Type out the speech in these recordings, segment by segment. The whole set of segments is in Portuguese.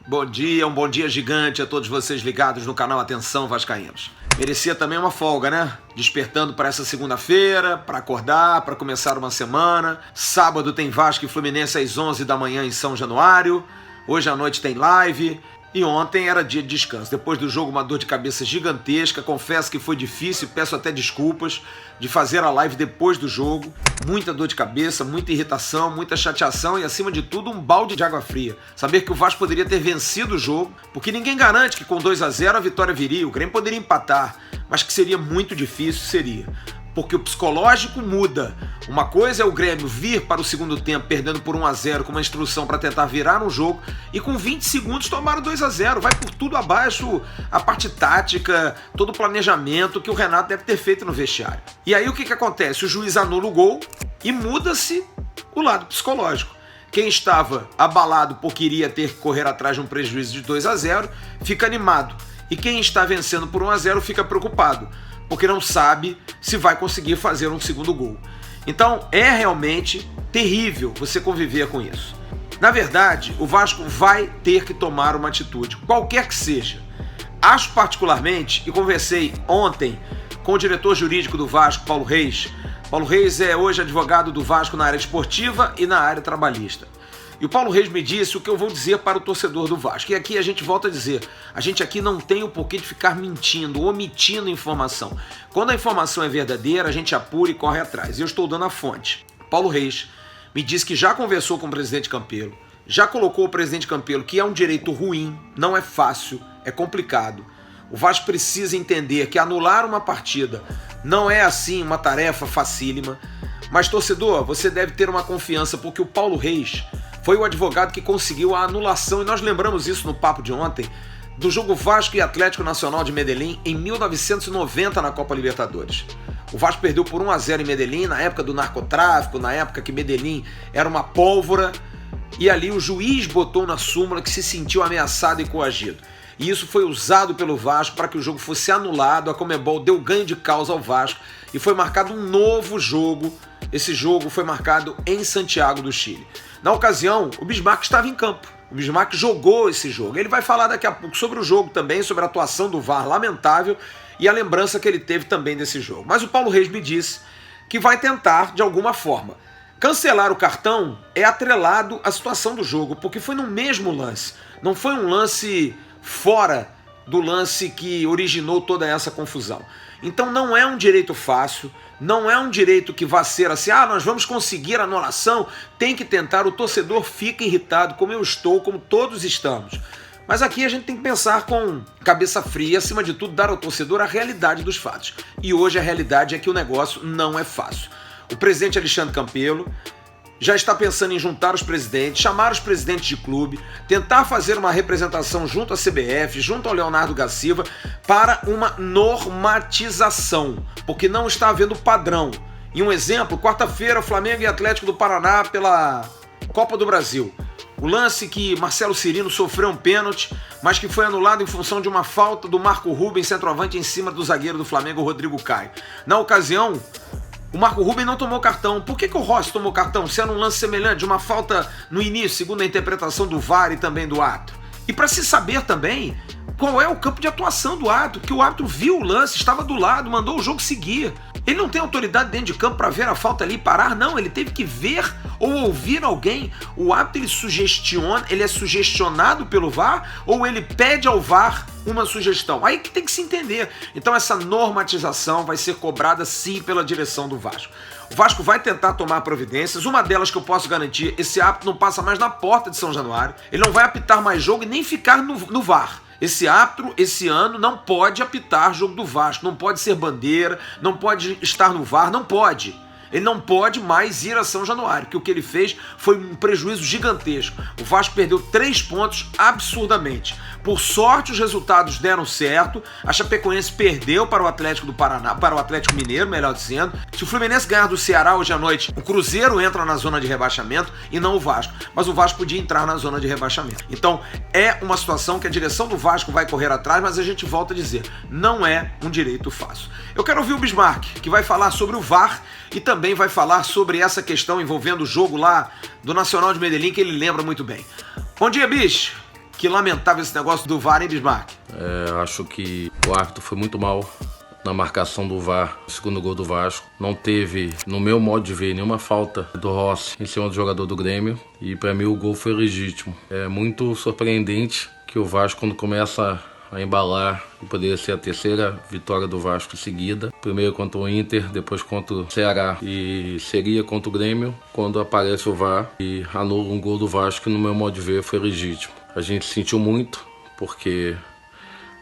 um bom dia gigante a todos vocês ligados no canal Atenção Vascaínos. Merecia também uma folga, né? Despertando para essa segunda-feira, para acordar, para começar uma semana. Sábado tem Vasco e Fluminense às 11 da manhã em São Januário. Hoje à noite tem live. E ontem era dia de descanso. Depois do jogo, uma dor de cabeça gigantesca. Confesso que foi difícil, peço até desculpas de fazer a live depois do jogo. Muita dor de cabeça, muita irritação, muita chateação e, acima de tudo, um balde de água fria. Saber que o Vasco poderia ter vencido o jogo, porque ninguém garante que com 2-0 a vitória viria. O Grêmio poderia empatar, mas que seria muito difícil, seria. Porque o psicológico muda. Uma coisa é o Grêmio vir para o segundo tempo perdendo por 1-0 com uma instrução para tentar virar um jogo e com 20 segundos tomaram 2-0. Vai por tudo abaixo a parte tática, todo o planejamento que o Renato deve ter feito no vestiário. E aí o que acontece? O juiz anula o gol e muda-se o lado psicológico. Quem estava abalado porque iria ter que correr atrás de um prejuízo de 2-0 fica animado. E quem está vencendo por 1-0 fica preocupado, porque não sabe se vai conseguir fazer um segundo gol. Então é realmente terrível você conviver com isso. Na verdade, o Vasco vai ter que tomar uma atitude, qualquer que seja. Acho particularmente, e conversei ontem com o diretor jurídico do Vasco, Paulo Reis. Paulo Reis é hoje advogado do Vasco na área esportiva e na área trabalhista. E o Paulo Reis me disse o que eu vou dizer para o torcedor do Vasco. E aqui a gente volta a dizer, a gente aqui não tem o porquê de ficar mentindo, omitindo informação. Quando a informação é verdadeira, a gente apura e corre atrás. E eu estou dando a fonte. Paulo Reis me disse que já conversou com o presidente Campelo, já colocou o presidente Campelo, que é um direito ruim, não é fácil, é complicado. O Vasco precisa entender que anular uma partida não é assim uma tarefa facílima. Mas, torcedor, você deve ter uma confiança, porque o Paulo Reis foi o advogado que conseguiu a anulação, e nós lembramos isso no papo de ontem, do jogo Vasco e Atlético Nacional de Medellín em 1990 na Copa Libertadores. O Vasco perdeu por 1-0 em Medellín, na época do narcotráfico, na época que Medellín era uma pólvora, e ali o juiz botou na súmula que se sentiu ameaçado e coagido. E isso foi usado pelo Vasco para que o jogo fosse anulado, a Conmebol deu ganho de causa ao Vasco e foi marcado um novo jogo. Esse jogo foi marcado em Santiago do Chile. Na ocasião, o Bismarck estava em campo. O Bismarck jogou esse jogo. Ele vai falar daqui a pouco sobre o jogo também, sobre a atuação do VAR lamentável e a lembrança que ele teve também desse jogo. Mas o Paulo Reis me disse que vai tentar, de alguma forma. Cancelar o cartão é atrelado à situação do jogo, porque foi no mesmo lance. Não foi um lance fora do lance que originou toda essa confusão. Então não é um direito fácil, não é um direito que vai ser assim, nós vamos conseguir a anulação, tem que tentar, o torcedor fica irritado, como eu estou, como todos estamos. Mas aqui a gente tem que pensar com cabeça fria e, acima de tudo, dar ao torcedor a realidade dos fatos. E hoje a realidade é que o negócio não é fácil. O presidente Alexandre Campelo já está pensando em juntar os presidentes, chamar os presidentes de clube, tentar fazer uma representação junto à CBF, junto ao Leonardo Gaciva, para uma normatização, porque não está havendo padrão. E um exemplo, quarta-feira, Flamengo e Atlético do Paraná pela Copa do Brasil. O lance que Marcelo Cirino sofreu um pênalti, mas que foi anulado em função de uma falta do Marco Rubens, centroavante, em cima do zagueiro do Flamengo, Rodrigo Caio. Na ocasião, o Marco Rubens não tomou cartão. Por que o Rossi tomou cartão, sendo um lance semelhante, de uma falta no início, segundo a interpretação do VAR e também do árbitro? E para se saber também qual é o campo de atuação do árbitro, que o árbitro viu o lance, estava do lado, mandou o jogo seguir. Ele não tem autoridade dentro de campo para ver a falta ali e parar, não. Ele teve que ver ou ouvir alguém. O árbitro, ele sugestiona, ele é sugestionado pelo VAR ou ele pede ao VAR uma sugestão. Aí que tem que se entender. Então essa normatização vai ser cobrada sim pela direção do Vasco. O Vasco vai tentar tomar providências. Uma delas que eu posso garantir, esse árbitro não passa mais na porta de São Januário. Ele não vai apitar mais jogo e nem ficar no VAR. Esse árbitro, esse ano, não pode apitar jogo do Vasco, não pode ser bandeira, não pode estar no VAR, não pode. Ele não pode mais ir a São Januário, que o que ele fez foi um prejuízo gigantesco. O Vasco perdeu 3 pontos absurdamente. Por sorte, os resultados deram certo. A Chapecoense perdeu para o Atlético do Paraná, para o Atlético Mineiro, melhor dizendo. Se o Fluminense ganhar do Ceará hoje à noite, o Cruzeiro entra na zona de rebaixamento e não o Vasco. Mas o Vasco podia entrar na zona de rebaixamento. Então, é uma situação que a direção do Vasco vai correr atrás, mas a gente volta a dizer, não é um direito fácil. Eu quero ouvir o Bismarck, que vai falar sobre o VAR e também vai falar sobre essa questão envolvendo o jogo lá do Nacional de Medellín, que ele lembra muito bem. Bom dia, bicho. Que lamentável esse negócio do VAR, hein, Bismarck? Acho que o árbitro foi muito mal na marcação do VAR, o segundo gol do Vasco. Não teve, no meu modo de ver, nenhuma falta do Rossi em cima do jogador do Grêmio. E para mim o gol foi legítimo. É muito surpreendente que o Vasco, quando começa a embalar, e poderia ser a terceira vitória do Vasco em seguida. Primeiro contra o Inter, depois contra o Ceará e seria contra o Grêmio. Quando aparece o VAR e anula um gol do Vasco, que no meu modo de ver foi legítimo. A gente sentiu muito, porque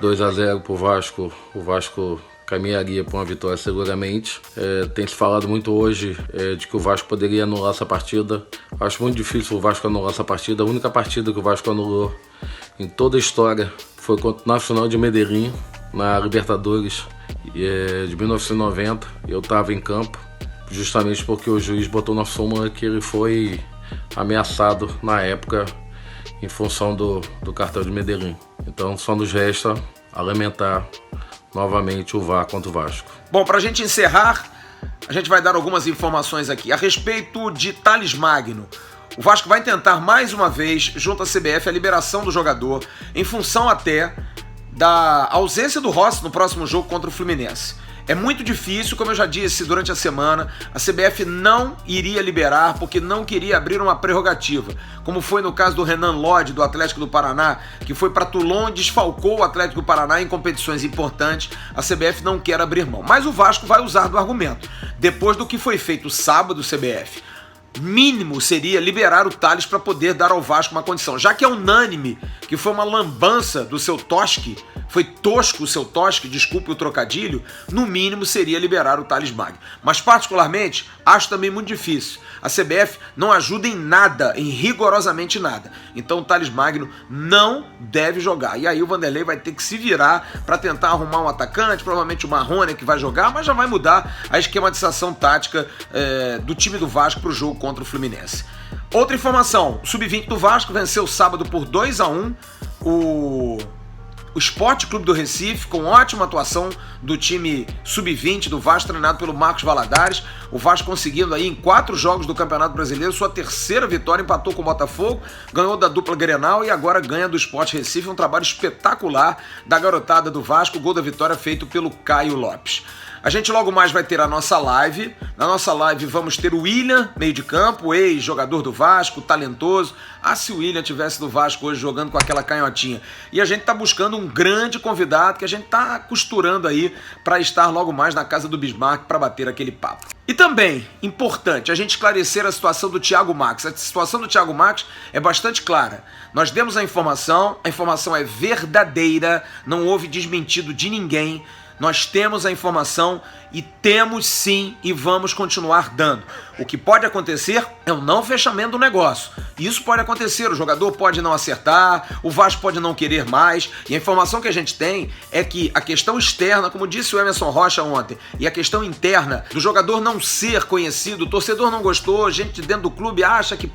2-0 pro Vasco, o Vasco caminharia para uma vitória seguramente. Tem se falado muito hoje de que o Vasco poderia anular essa partida. Acho muito difícil o Vasco anular essa partida. A única partida que o Vasco anulou em toda a história foi contra o Nacional de Medellín, na Libertadores de 1990. Eu estava em campo, justamente porque o juiz botou na súmula que ele foi ameaçado na época em função do cartel de Medellín. Então só nos resta a lamentar novamente o VAR contra o Vasco. Bom, para a gente encerrar, a gente vai dar algumas informações aqui a respeito de Thales Magno. O Vasco vai tentar mais uma vez, junto à CBF, a liberação do jogador, em função até da ausência do Rossi no próximo jogo contra o Fluminense. É muito difícil, como eu já disse durante a semana, a CBF não iria liberar porque não queria abrir uma prerrogativa, como foi no caso do Renan Lodge, do Atlético do Paraná, que foi para Toulon e desfalcou o Atlético do Paraná em competições importantes. A CBF não quer abrir mão, mas o Vasco vai usar do argumento. Depois do que foi feito sábado, CBF, mínimo seria liberar o Thales para poder dar ao Vasco uma condição, já que é unânime que foi uma lambança do seu Toschi, foi tosco o seu Toschi, desculpe o trocadilho, no mínimo seria liberar o Thales Magno. Mas particularmente, acho também muito difícil. A CBF não ajuda em nada, em rigorosamente nada. Então o Thales Magno não deve jogar. E aí o Vanderlei vai ter que se virar para tentar arrumar um atacante, provavelmente o Marrone que vai jogar, mas já vai mudar a esquematização tática do time do Vasco para o jogo contra o Fluminense. Outra informação, o Sub-20 do Vasco venceu sábado por 2-1 o Sport Clube do Recife, com ótima atuação do time Sub-20 do Vasco, treinado pelo Marcos Valadares. O Vasco conseguindo aí em 4 jogos do Campeonato Brasileiro sua terceira vitória, empatou com o Botafogo, ganhou da dupla Grenal e agora ganha do Sport Recife. Um trabalho espetacular da garotada do Vasco, o gol da vitória feito pelo Caio Lopes. A gente logo mais vai ter a nossa live. Na nossa live vamos ter o William, meio de campo, ex-jogador do Vasco, talentoso. Se o William tivesse no Vasco hoje jogando com aquela canhotinha. E a gente tá buscando um grande convidado que a gente tá costurando aí para estar logo mais na casa do Bismarck para bater aquele papo. E também, importante, a gente esclarecer a situação do Thiago Max. A situação do Thiago Max é bastante clara. Nós demos a informação é verdadeira, não houve desmentido de ninguém. Nós temos a informação e temos sim e vamos continuar dando. O que pode acontecer é um não fechamento do negócio. Isso pode acontecer, o jogador pode não acertar, o Vasco pode não querer mais. E a informação que a gente tem é que a questão externa, como disse o Emerson Rocha ontem, e a questão interna do jogador não ser conhecido, o torcedor não gostou, gente dentro do clube acha que,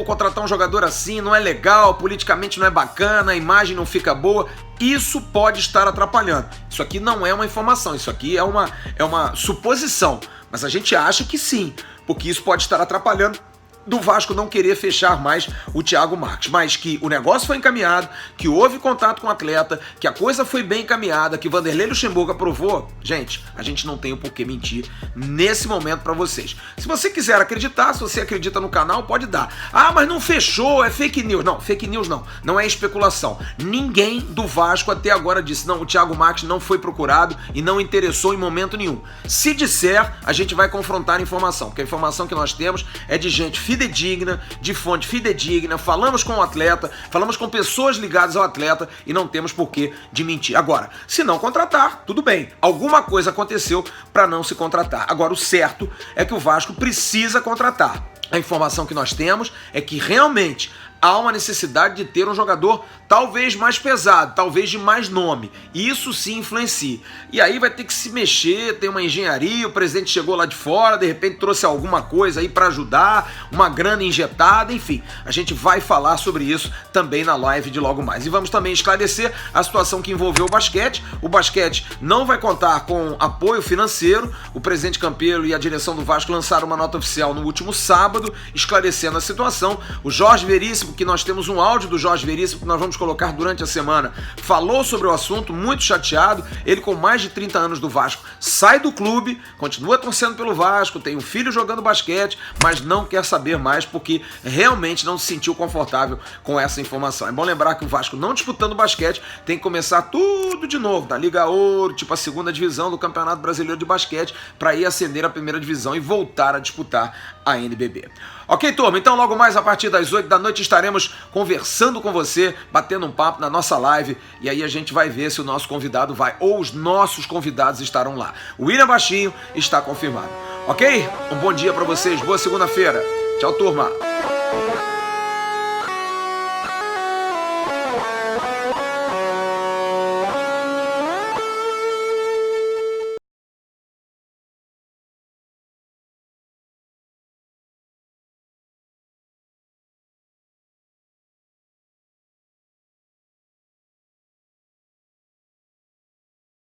contratar um jogador assim não é legal, politicamente não é bacana, a imagem não fica boa. Isso pode estar atrapalhando. Isso aqui não é uma informação, isso aqui é uma suposição. Mas a gente acha que sim, porque isso pode estar atrapalhando do Vasco não querer fechar mais o Thiago Marques, mas que o negócio foi encaminhado, que houve contato com o atleta, que a coisa foi bem encaminhada, que Vanderlei Luxemburgo aprovou. Gente, a gente não tem o porquê mentir nesse momento para vocês. Se você quiser acreditar, se você acredita no canal, pode dar. Mas não fechou, é fake news. Não, fake news não é especulação. Ninguém do Vasco até agora disse, não, o Thiago Marques não foi procurado e não interessou em momento nenhum. Se disser, a gente vai confrontar a informação, porque a informação que nós temos é de gente fidedigna, de fonte fidedigna, falamos com o atleta, falamos com pessoas ligadas ao atleta e não temos porquê de mentir. Agora, se não contratar, tudo bem, alguma coisa aconteceu para não se contratar. Agora, o certo é que o Vasco precisa contratar. A informação que nós temos é que realmente há uma necessidade de ter um jogador talvez mais pesado, talvez de mais nome. Isso sim influencia. E aí vai ter que se mexer, tem uma engenharia, o presidente chegou lá de fora, de repente trouxe alguma coisa aí para ajudar, uma grana injetada, enfim. A gente vai falar sobre isso também na live de logo mais. E vamos também esclarecer a situação que envolveu o basquete. O basquete não vai contar com apoio financeiro. O presidente Campelo e a direção do Vasco lançaram uma nota oficial no último sábado, esclarecendo a situação. O Jorge Veríssimo, que nós temos um áudio do Jorge Veríssimo que nós vamos colocar durante a semana. Falou sobre o assunto, muito chateado. Ele, com mais de 30 anos do Vasco, sai do clube, continua torcendo pelo Vasco, tem um filho jogando basquete, mas não quer saber mais porque realmente não se sentiu confortável com essa informação. É bom lembrar que o Vasco, não disputando basquete, tem que começar tudo de novo, da Liga Ouro, tipo a segunda divisão do Campeonato Brasileiro de Basquete, para ir ascender a primeira divisão e voltar a disputar a NBB. Ok, turma? Então logo mais a partir das 8 da noite estaremos conversando com você, batendo um papo na nossa live, e aí a gente vai ver se o nosso convidado vai, ou os nossos convidados estarão lá. O William Baixinho está confirmado. Ok? Um bom dia para vocês, boa segunda-feira. Tchau, turma!